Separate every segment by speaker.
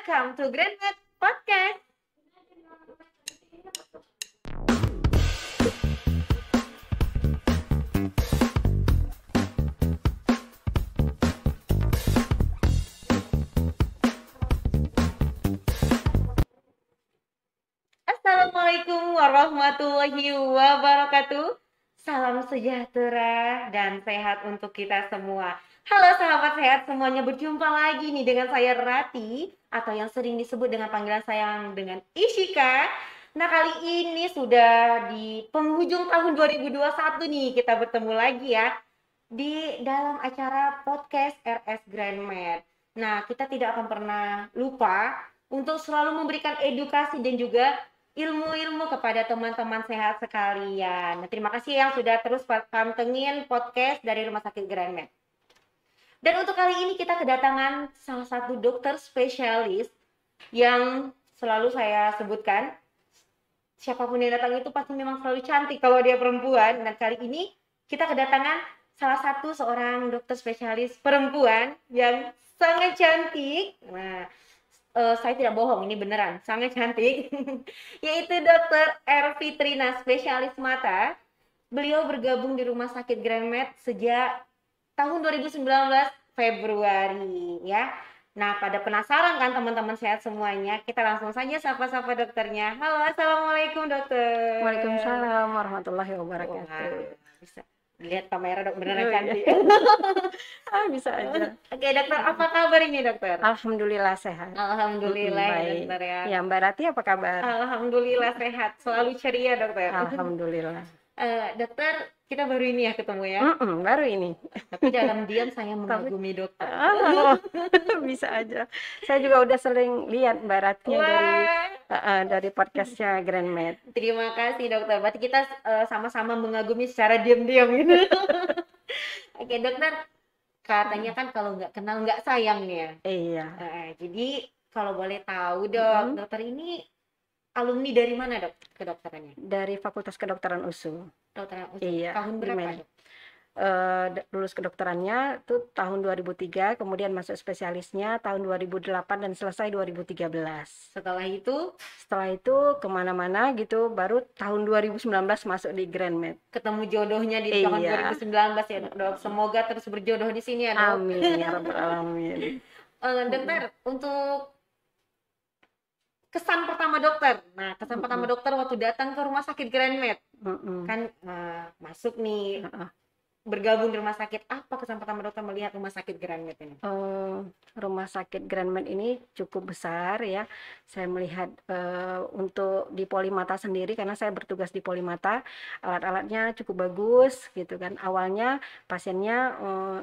Speaker 1: Welcome to GrandMed Podcast. Assalamualaikum warahmatullahi wabarakatuh. Salam sejahtera dan sehat untuk kita semua. Halo sahabat sehat semuanya, berjumpa lagi nih dengan saya Rati, atau yang sering disebut dengan panggilan sayang dengan Ishika. Nah, kali ini sudah di penghujung tahun 2021 nih, kita bertemu lagi ya di dalam acara podcast RS GrandMed. Nah, kita tidak akan pernah lupa untuk selalu memberikan edukasi dan juga ilmu-ilmu kepada teman-teman sehat sekalian. Nah, terima kasih yang sudah terus pantengin podcast dari Rumah Sakit GrandMed. Dan untuk kali ini kita kedatangan salah satu dokter spesialis yang selalu saya sebutkan, siapapun yang datang itu pasti memang selalu cantik kalau dia perempuan. Dan kali ini kita kedatangan salah satu seorang dokter spesialis perempuan yang sangat cantik. Nah, saya tidak bohong, ini beneran sangat cantik. Yaitu Dr. Ervitrina, spesialis mata. Beliau bergabung di Rumah Sakit GrandMed sejak tahun 2019 Februari ya. Nah, pada penasaran kan teman-teman sehat semuanya, kita langsung saja sapa-sapa dokternya. Halo, assalamualaikum dokter.
Speaker 2: Waalaikumsalam warahmatullahi wabarakatuh.
Speaker 1: Wah, bisa lihat kamera dok, beneran
Speaker 2: Iya.
Speaker 1: cantik.
Speaker 2: Bisa aja.
Speaker 1: Oke dokter, apa kabar ini dokter?
Speaker 2: Alhamdulillah sehat.
Speaker 1: Alhamdulillah ya
Speaker 2: Baik.
Speaker 1: dokter ya.
Speaker 2: Ya, Mbak Rati apa kabar?
Speaker 1: Alhamdulillah sehat, selalu ceria dokter.
Speaker 2: Alhamdulillah.
Speaker 1: Dokter, kita baru ini ya ketemu ya.
Speaker 2: Baru ini.
Speaker 1: Tapi dalam diam saya mengagumi dokter.
Speaker 2: Bisa aja. Saya juga udah sering lihat Mbak Ratnya dari podcastnya GrandMed.
Speaker 1: Terima kasih dokter. Berarti kita sama-sama mengagumi secara diam-diam gitu. Oke dokter, katanya kan kalau nggak kenal nggak sayang nih ya.
Speaker 2: Iya.
Speaker 1: Jadi kalau boleh tahu dok, dokter ini alumni dari mana dok kedokterannya?
Speaker 2: Dari Fakultas Kedokteran USU.
Speaker 1: Kedokteran USU.
Speaker 2: Iya.
Speaker 1: Tahun berapa dok?
Speaker 2: Lulus kedokterannya tuh tahun 2003, kemudian masuk spesialisnya tahun 2008 dan selesai 2013.
Speaker 1: Setelah itu
Speaker 2: kemana-mana gitu, baru tahun 2019 masuk di GrandMed.
Speaker 1: ketemu jodohnya di tahun 2019 ya dok. Semoga terus berjodoh di sini ya dok.
Speaker 2: Amin ya rabbal alamin.
Speaker 1: Dokter, untuk kesan pertama dokter. Nah, kesan pertama dokter waktu datang ke Rumah Sakit GrandMed. Kan masuk nih, bergabung di rumah sakit. Apa kesan pertama dokter melihat Rumah Sakit GrandMed ini?
Speaker 2: Rumah Sakit GrandMed ini cukup besar ya. Saya melihat untuk di Polimata sendiri, karena saya bertugas di Polimata, alat-alatnya cukup bagus gitu kan. Awalnya pasiennya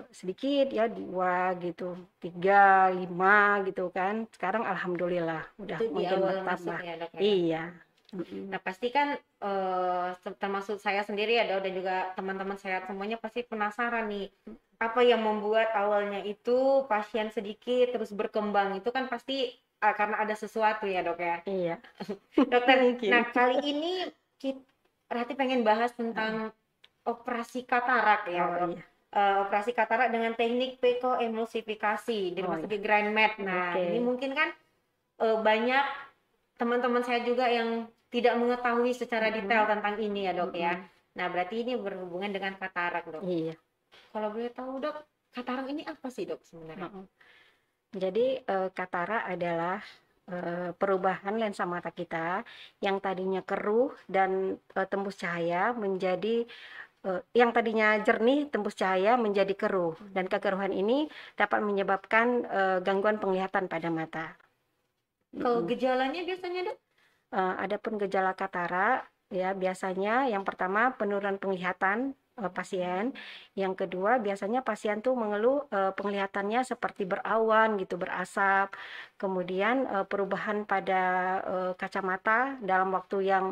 Speaker 2: sedikit ya, 2 gitu, 3, 5 gitu kan. Sekarang alhamdulillah udah
Speaker 1: Itu di
Speaker 2: makin
Speaker 1: awal
Speaker 2: bertambah.
Speaker 1: masuk ya dok ya?
Speaker 2: Iya.
Speaker 1: Nah pasti kan termasuk saya sendiri ya dok, dan juga teman-teman sehat semuanya pasti penasaran nih, apa yang membuat awalnya itu pasien sedikit terus berkembang. Itu kan pasti karena ada sesuatu ya dok ya.
Speaker 2: Iya.
Speaker 1: Dokter,
Speaker 2: Mungkin.
Speaker 1: nah kali ini Rati pengen bahas tentang operasi katarak ya dok.
Speaker 2: Iya.
Speaker 1: Operasi katarak dengan teknik peko-emulsifikasi di Rumah Sakit GrandMed. Nah ini mungkin kan banyak teman-teman saya juga yang tidak mengetahui secara detail tentang ini ya dok ya. Nah berarti ini berhubungan dengan katarak dok.
Speaker 2: Iya.
Speaker 1: Kalau boleh tahu dok, katarak ini apa sih dok sebenarnya?
Speaker 2: Jadi katarak adalah perubahan lensa mata kita yang tadinya keruh dan tembus cahaya menjadi yang tadinya jernih tembus cahaya menjadi keruh, dan kekeruhan ini dapat menyebabkan gangguan penglihatan pada mata.
Speaker 1: Kalau gejalanya biasanya dok?
Speaker 2: Adapun gejala katarak ya, biasanya yang pertama penurunan penglihatan pasien, yang kedua biasanya pasien tuh mengeluh penglihatannya seperti berawan gitu, berasap, kemudian perubahan pada kacamata dalam waktu yang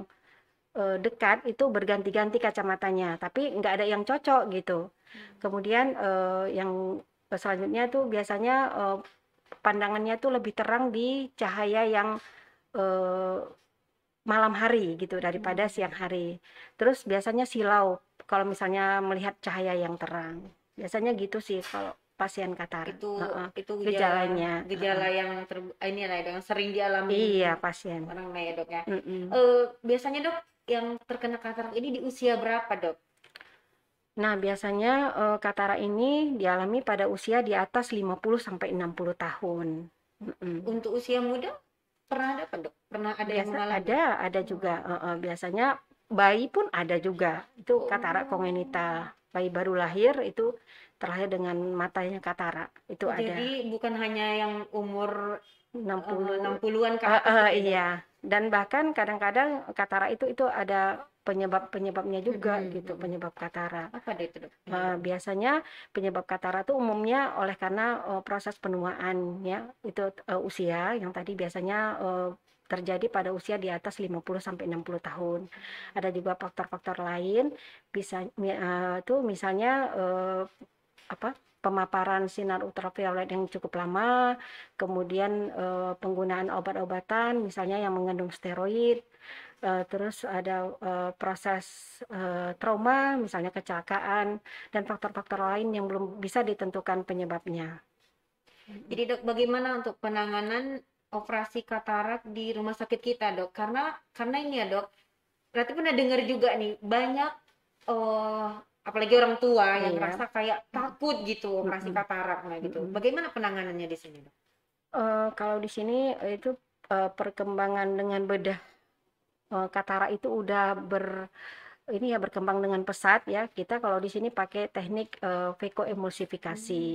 Speaker 2: dekat itu berganti-ganti kacamatanya, tapi nggak ada yang cocok gitu. Kemudian yang selanjutnya tuh biasanya pandangannya tuh lebih terang di cahaya yang malam hari gitu daripada siang hari. Terus biasanya silau kalau misalnya melihat cahaya yang terang. Biasanya gitu sih kalau pasien katarak.
Speaker 1: Itu
Speaker 2: Heeh.
Speaker 1: itu
Speaker 2: Gejalanya.
Speaker 1: gejala yang ini lah yang sering dialami
Speaker 2: Iya, pasien.
Speaker 1: orang lah ya dok ya.
Speaker 2: Mm-mm.
Speaker 1: Biasanya dok yang terkena katarak ini di usia berapa dok?
Speaker 2: Nah, biasanya katarak ini dialami pada usia di atas 50 sampai 60 tahun. Mm-mm.
Speaker 1: Untuk usia muda pernah ada apa dok? Pernah ada yang mengalami?
Speaker 2: Ada juga. Biasanya bayi pun ada juga. Itu katarak
Speaker 1: Oh.
Speaker 2: kongenital. Bayi baru lahir itu terlahir dengan matanya katarak. Itu ada
Speaker 1: Jadi bukan hanya yang umur
Speaker 2: 60.
Speaker 1: 60-an ke atas gitu ya, Dok?
Speaker 2: Iya. Dan bahkan kadang-kadang katarak itu ada penyebabnya juga gitu, penyebab katarak.
Speaker 1: Apa deh itu dok?
Speaker 2: Biasanya penyebab katarak itu umumnya oleh karena proses penuaan ya, itu usia yang tadi biasanya terjadi pada usia di atas 50 sampai 60 tahun. Ada juga faktor-faktor lain bisa itu misalnya pemaparan sinar ultraviolet yang cukup lama, kemudian penggunaan obat-obatan misalnya yang mengandung steroid, terus ada proses trauma misalnya kecelakaan dan faktor-faktor lain yang belum bisa ditentukan penyebabnya.
Speaker 1: Jadi dok, bagaimana untuk penanganan operasi katarak di rumah sakit kita dok? Karena ini ya dok, berarti pernah dengar juga nih banyak apalagi orang tua yang
Speaker 2: Iya.
Speaker 1: ngerasa kayak takut gitu operasi katarak nah gitu. Bagaimana penanganannya di sini dok?
Speaker 2: Kalau di sini itu perkembangan dengan bedah katarak itu udah berkembang dengan pesat ya. Kita kalau di sini pakai teknik vekoemulsifikasi.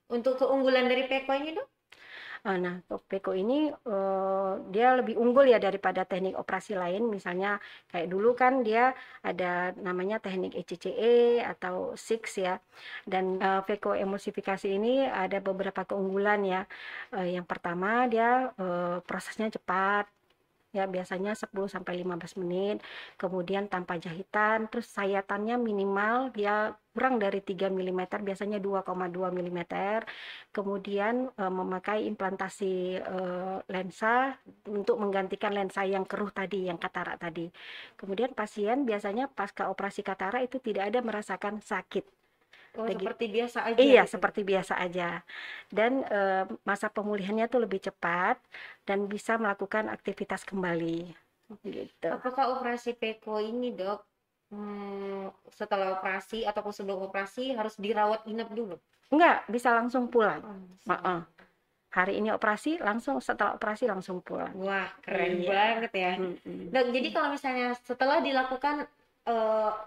Speaker 1: Untuk keunggulan dari Peko ini dok?
Speaker 2: Nah, Peko ini dia lebih unggul ya daripada teknik operasi lain. Misalnya kayak dulu kan dia ada namanya teknik ECCE atau SIX ya. Dan Peko emulsifikasi ini ada beberapa keunggulan ya. Yang pertama dia prosesnya cepat. Ya, biasanya 10 sampai 15 menit, kemudian tanpa jahitan, terus sayatannya minimal dia kurang dari 3 mm, biasanya 2,2 mm, kemudian memakai implantasi lensa untuk menggantikan lensa yang keruh tadi, yang katarak tadi. Kemudian pasien biasanya pasca operasi katarak itu tidak ada merasakan sakit.
Speaker 1: Seperti biasa aja.
Speaker 2: Iya,
Speaker 1: gitu.
Speaker 2: seperti biasa aja. Dan masa pemulihannya tuh lebih cepat dan bisa melakukan aktivitas kembali. Gitu.
Speaker 1: Apakah operasi Peko ini dok, setelah operasi ataupun sebelum operasi harus dirawat inap dulu?
Speaker 2: Enggak, bisa langsung pulang. Hari ini operasi, setelah operasi langsung pulang.
Speaker 1: Wah, keren banget ya. Dok, jadi kalau misalnya setelah dilakukan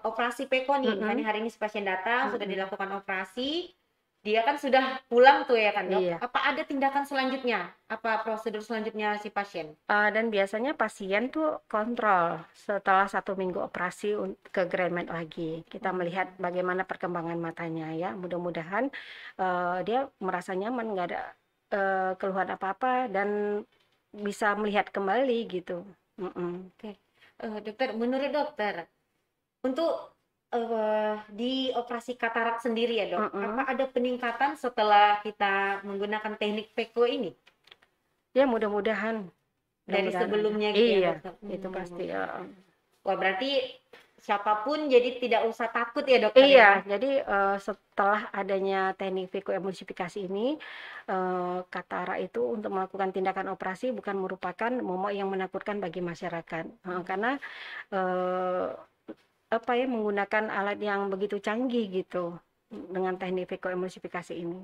Speaker 1: operasi Peko nih, misalnya hari ini si pasien datang, sudah dilakukan operasi, dia kan sudah pulang tuh ya kan dok?
Speaker 2: Iya.
Speaker 1: Apa ada tindakan selanjutnya? Apa prosedur selanjutnya si pasien?
Speaker 2: Dan biasanya pasien tuh kontrol setelah 1 minggu operasi ke Grand Med lagi. Kita melihat bagaimana perkembangan matanya ya. Mudah-mudahan dia merasa nyaman, nggak ada keluhan apa-apa dan bisa melihat kembali gitu.
Speaker 1: Oke. Dokter, menurut dokter, untuk di operasi katarak sendiri ya dok, apa ada peningkatan setelah kita menggunakan teknik Peko ini?
Speaker 2: Ya mudah-mudahan.
Speaker 1: Dari sebelumnya gitu ya
Speaker 2: Iya,
Speaker 1: dokter?
Speaker 2: itu pasti ya.
Speaker 1: Wah, berarti siapapun jadi tidak usah takut ya dokter ya?
Speaker 2: Iya, jadi setelah adanya teknik vekoemulsifikasi ini, katarak itu untuk melakukan tindakan operasi bukan merupakan momok yang menakutkan bagi masyarakat. Karena menggunakan alat yang begitu canggih gitu dengan teknik vekoemulsifikasi ini.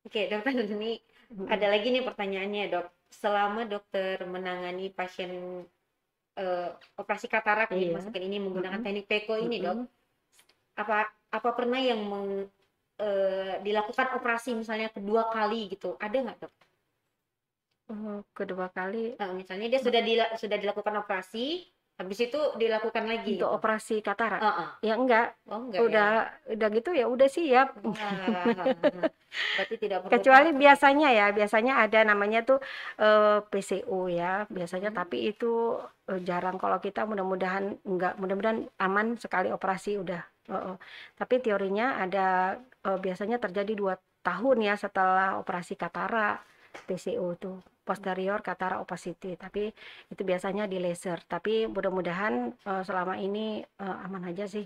Speaker 1: Oke, dokter, ini ada lagi nih pertanyaannya dok. Selama dokter menangani pasien operasi katarak di rumah sakit ini menggunakan teknik Peko ini dok, apa pernah yang dilakukan operasi misalnya kedua kali gitu, ada nggak dok?
Speaker 2: Kedua kali.
Speaker 1: Misalnya dia sudah dilakukan operasi, habis itu dilakukan lagi
Speaker 2: untuk
Speaker 1: gitu.
Speaker 2: operasi katarak? Ya enggak.
Speaker 1: Enggak
Speaker 2: udah gitu ya udah siap.
Speaker 1: Berarti tidak perlu
Speaker 2: Kecuali
Speaker 1: takut.
Speaker 2: biasanya ada namanya tuh PCO ya biasanya, tapi itu jarang. Kalau kita mudah-mudahan aman sekali operasi udah. Tapi teorinya ada biasanya terjadi 2 tahun ya setelah operasi katarak. PCO tuh posterior katarak opacity, tapi itu biasanya di laser. Tapi mudah-mudahan selama ini aman aja sih.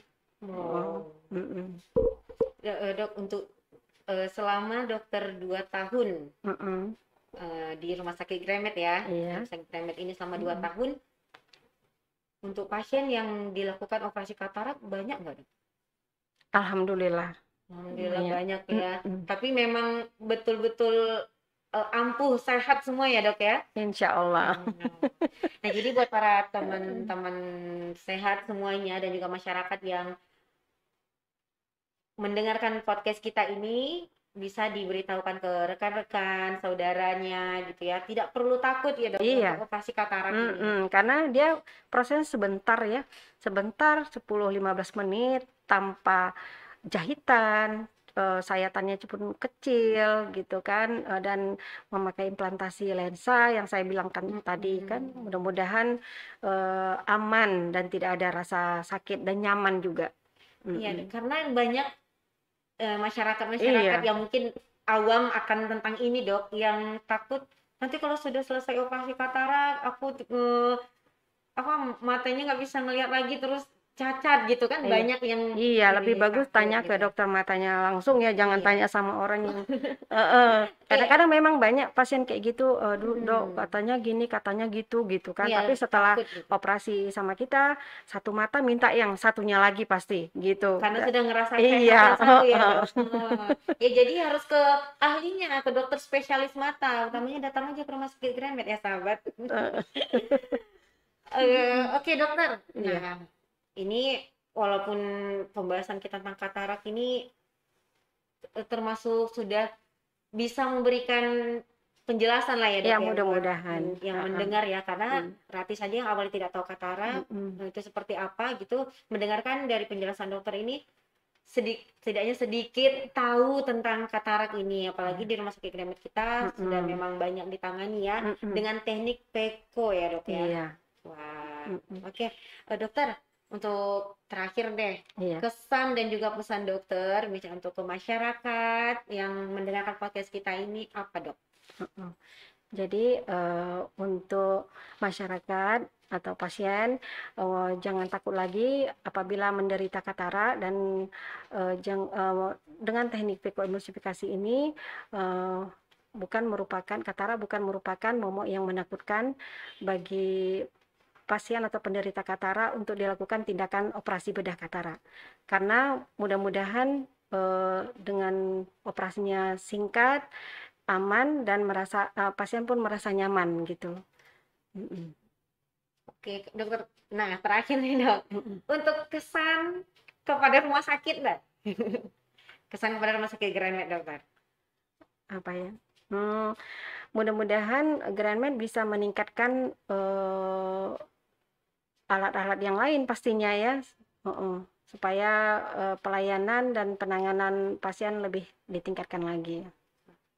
Speaker 1: Dok, untuk selama dokter 2 tahun
Speaker 2: Mm-mm.
Speaker 1: di Rumah Sakit Gramet ya,
Speaker 2: Iya.
Speaker 1: Rumah Sakit Gramet ini selama 2
Speaker 2: Mm-mm.
Speaker 1: tahun, untuk pasien yang dilakukan operasi katarak banyak nggak, Dok?
Speaker 2: Alhamdulillah
Speaker 1: Alhamdulillah
Speaker 2: banyak.
Speaker 1: banyak ya.
Speaker 2: Mm-mm.
Speaker 1: Tapi memang betul-betul ampuh, sehat semua ya, Dok ya?
Speaker 2: Insya Allah.
Speaker 1: Nah, jadi buat para teman-teman sehat semuanya dan juga masyarakat yang mendengarkan podcast kita ini, bisa diberitahukan ke rekan-rekan, saudaranya gitu ya. Tidak perlu takut ya, Dok,
Speaker 2: Iya.
Speaker 1: untuk operasi katarak ini.
Speaker 2: Karena dia prosesnya sebentar ya, sebentar 10-15 menit tanpa jahitan, sayatannya pun kecil gitu kan, dan memakai implantasi lensa yang saya bilangkan tadi kan, mudah-mudahan aman dan tidak ada rasa sakit dan nyaman juga.
Speaker 1: Iya,
Speaker 2: Mm-mm.
Speaker 1: karena banyak masyarakat-masyarakat
Speaker 2: Iya,
Speaker 1: yang mungkin awam akan tentang ini, Dok, yang takut nanti kalau sudah selesai operasi katarak aku apa matanya nggak bisa ngelihat lagi terus cacat gitu kan,
Speaker 2: iya.
Speaker 1: banyak yang
Speaker 2: Iya, lebih
Speaker 1: ini
Speaker 2: bagus
Speaker 1: takut
Speaker 2: tanya ke
Speaker 1: gitu.
Speaker 2: dokter matanya langsung ya, jangan
Speaker 1: Iya.
Speaker 2: tanya sama orang yang
Speaker 1: Oke.
Speaker 2: kadang-kadang memang banyak pasien kayak gitu, dok
Speaker 1: Hmm.
Speaker 2: katanya gini, katanya gitu, gitu kan.
Speaker 1: Iya,
Speaker 2: Tapi setelah
Speaker 1: takut gitu.
Speaker 2: operasi sama kita, satu mata minta yang satunya lagi pasti, gitu.
Speaker 1: Karena sudah ngerasa sehat
Speaker 2: Iya,
Speaker 1: yang satu ya, Dok. Ya jadi harus ke ahlinya, ke dokter spesialis mata. Utamanya datang aja ke Rumah Sakit Gramet ya, sahabat. Oke, dokter.
Speaker 2: iya,
Speaker 1: Nah, ini walaupun pembahasan kita tentang katarak ini termasuk sudah bisa memberikan penjelasan lah ya,
Speaker 2: ya
Speaker 1: Dok ya, buat
Speaker 2: mudah-mudahan.
Speaker 1: yang mendengar ya, karena
Speaker 2: Mm,
Speaker 1: Rati saja yang awalnya tidak tahu katarak
Speaker 2: mm,
Speaker 1: itu seperti apa gitu, mendengarkan dari penjelasan dokter ini setidaknya sedikit tahu tentang katarak ini, apalagi di Rumah Sakit Gramet kita sudah
Speaker 2: mm,
Speaker 1: memang banyak ditangani ya
Speaker 2: mm, mm.
Speaker 1: dengan teknik PECO ya, Dok ya.
Speaker 2: Iya,
Speaker 1: Wah,
Speaker 2: mm,
Speaker 1: oke. Dokter, untuk terakhir deh,
Speaker 2: iya.
Speaker 1: kesan dan juga pesan dokter, misalnya untuk ke masyarakat yang mendengarkan podcast kita ini apa, Dok?
Speaker 2: Mm. Jadi untuk masyarakat atau pasien, jangan takut lagi apabila menderita katarak, dan dengan teknik pikoemulsifikasi ini, bukan merupakan katarak, bukan merupakan momok yang menakutkan bagi pasien atau penderita katarak untuk dilakukan tindakan operasi bedah katarak. Karena mudah-mudahan dengan operasinya singkat, aman, dan pasien pun merasa nyaman gitu. Mm-mm.
Speaker 1: Oke, dokter. Nah, terakhir nih, Dok.
Speaker 2: Mm-mm.
Speaker 1: Untuk kesan kepada rumah sakit, Mbak. Kesan kepada Rumah Sakit Gramet, dokter.
Speaker 2: Apa ya? Mudah-mudahan GrandMed bisa meningkatkan alat-alat yang lain pastinya ya, supaya pelayanan dan penanganan pasien lebih ditingkatkan lagi.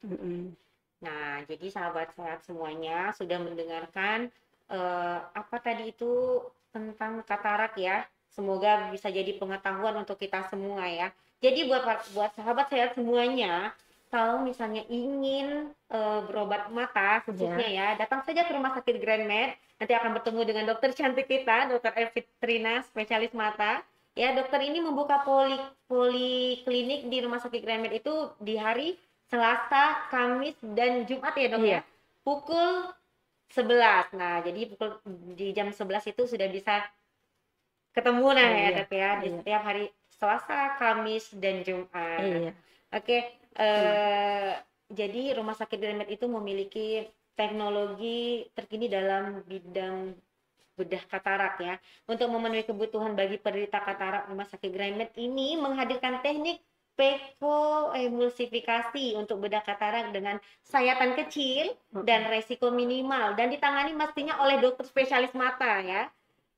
Speaker 2: Mm-mm.
Speaker 1: Nah, jadi sahabat sehat semuanya sudah mendengarkan apa tadi itu tentang katarak ya. Semoga bisa jadi pengetahuan untuk kita semua ya. Jadi buat sahabat sehat semuanya, kalau misalnya ingin berobat mata khususnya
Speaker 2: Ya,
Speaker 1: ya, datang saja ke Rumah Sakit Gramet. Nanti akan bertemu dengan dokter cantik kita, Dokter Evitrina, spesialis mata. Ya, dokter ini membuka poliklinik di Rumah Sakit Gramet itu di hari Selasa, Kamis, dan Jumat ya, Dok ya.
Speaker 2: iya,
Speaker 1: Pukul 11. Nah, jadi di jam 11 itu sudah bisa ketemu nah ya,
Speaker 2: iya,
Speaker 1: Dok ya, di
Speaker 2: iya,
Speaker 1: setiap hari Selasa, Kamis, dan Jumat.
Speaker 2: iya.
Speaker 1: Oke,
Speaker 2: Hmm.
Speaker 1: jadi Rumah Sakit Gramet itu memiliki teknologi terkini dalam bidang bedah katarak ya. Untuk memenuhi kebutuhan bagi penderita katarak, Rumah Sakit Gramet ini menghadirkan teknik peko-emulsifikasi untuk bedah katarak dengan sayatan kecil dan resiko minimal, dan ditangani mestinya oleh dokter spesialis mata ya.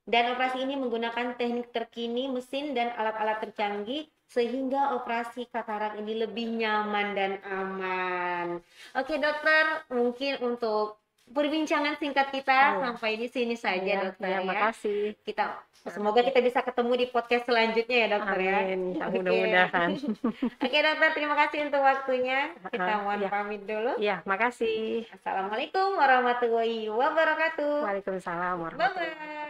Speaker 1: Dan operasi ini menggunakan teknik terkini, mesin dan alat-alat tercanggih sehingga operasi katarak ini lebih nyaman dan aman. Oke, dokter, mungkin untuk perbincangan singkat kita
Speaker 2: Iya,
Speaker 1: sampai di sini saja,
Speaker 2: iya,
Speaker 1: dokter
Speaker 2: iya,
Speaker 1: ya.
Speaker 2: makasih.
Speaker 1: Semoga kita bisa ketemu di podcast selanjutnya ya, dokter ya.
Speaker 2: Amin, ya
Speaker 1: Oke.
Speaker 2: mudah-mudahan.
Speaker 1: Oke, dokter, terima kasih untuk waktunya. Kita mohon
Speaker 2: Ya,
Speaker 1: pamit dulu.
Speaker 2: ya, makasih.
Speaker 1: Assalamualaikum warahmatullahi wabarakatuh.
Speaker 2: Waalaikumsalam
Speaker 1: Bye
Speaker 2: warahmatullahi wabarakatuh.
Speaker 1: bye.